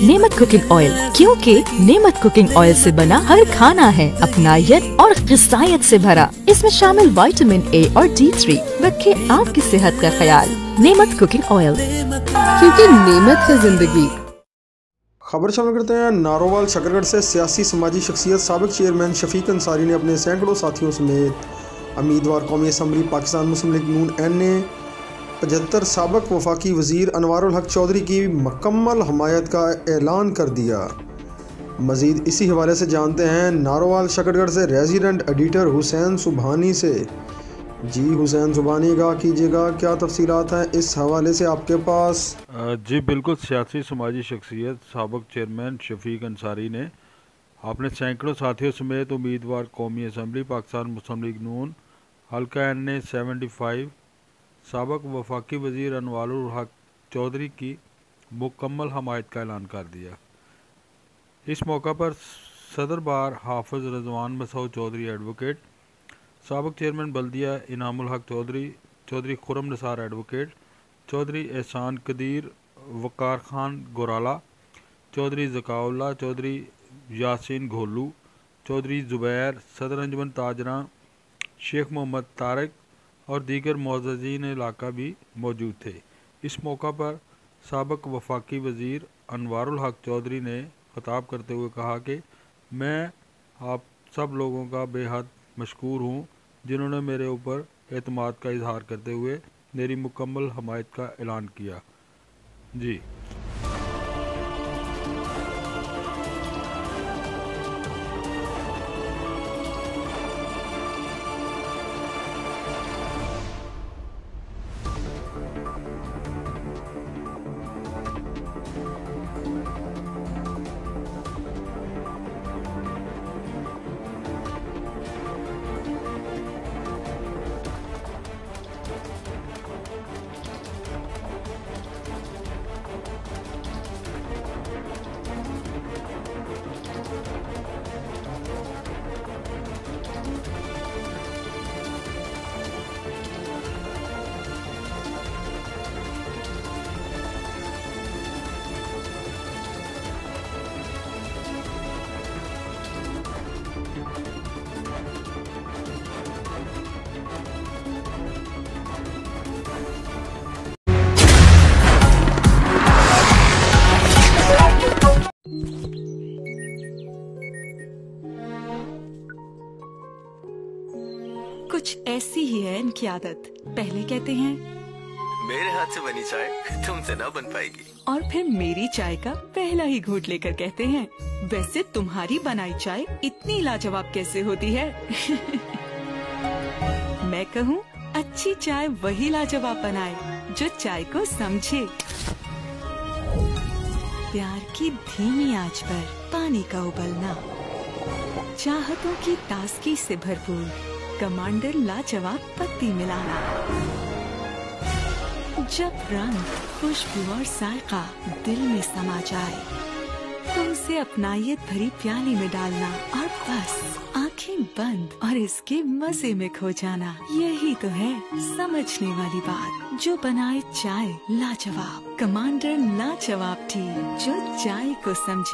नेमत cooking oil, क्योंकि नेमत कुकिंग ऑयल से बना हर खाना है अपनायत और ग़िज़ायत से भरा। इसमें शामिल विटामिन ए और D3 रखे आपकी सेहत का ख्याल। नेमत कुकिंग ऑयल, क्योंकि नेमत है जिंदगी। खबर शामिल करते हैं। नारोवाल शकरगढ़ से सियासी समाजी शख्सियत साबिक चेयरमैन शफीक अंसारी ने अपने सैकड़ों साथियों समेत उम्मीदवार कौमी असम्बली पाकिस्तान मुस्लिम लीग नून NA 75 साबिक वफाकी वज़ीर अनवारुल हक चौधरी की मुकम्मल हमायत का ऐलान कर दिया। मज़ीद इसी हवाले से जानते हैं नारोवाल शकरगढ़ से रेजिडेंट एडिटर हुसैन सुबहानी से। जी हुसैन सुबहानी, आगाह कीजिएगा, क्या तफसीलात हैं इस हवाले से आपके पास? जी बिल्कुल, सियासी समाजी शख्सियत साबिक चेयरमैन शफीक अंसारी ने अपने सैकड़ों साथियों समेत उम्मीदवार कौमी असम्बली पाकिस्तान मुस्लिम लीग नून हल्का NA 75 साबिक वफाकी वज़ीर अनवारुल हक चौधरी की मुकम्मल हमायत का ऐलान कर दिया। इस मौका पर सदर बार हाफिज़ रज़वान मसूद चौधरी एडवोकेट, साबिक चेयरमैन बल्दिया इनामुल हक चौधरी, चौधरी खुरम निसार एडवोकेट, चौधरी एहसान कदीर, वकार खान गोराला, चौधरी ज़काउल्लाह, चौधरी यासीन घोलू, चौधरी ज़ुबैर, सदर अंजुमन ताजरा शेख मोहम्मद तारिक और दीगर मुअज़्ज़ज़ीन इलाका भी मौजूद थे। इस मौका पर साबिक वफाकी वज़ीर अनवारुल हक चौधरी ने खिताब करते हुए कहा कि मैं आप सब लोगों का बेहद मशकूर हूँ जिन्होंने मेरे ऊपर एतमाद का इजहार करते हुए मेरी मुकम्मल हमायत का ऐलान किया। जी कुछ ऐसी ही है इनकी आदत। पहले कहते हैं मेरे हाथ से बनी चाय तुमसे ना बन पाएगी, और फिर मेरी चाय का पहला ही घूंट लेकर कहते हैं वैसे तुम्हारी बनाई चाय इतनी लाजवाब कैसे होती है। मैं कहूँ अच्छी चाय वही लाजवाब बनाए जो चाय को समझे। प्यार की धीमी आंच पर पानी का उबलना, चाहतों की ताजगी से भरपूर कमांडर लाजवाब पत्ती मिलाना, जब रंग, खुशबू और जायका दिल में समा जाए तो उसे अपनायत भरी प्याली में डालना और बस आंखें बंद और इसके मजे में खो जाना। यही तो है समझने वाली बात जो बनाए चाय लाजवाब। कमांडर लाजवाब टी जो चाय को समझे।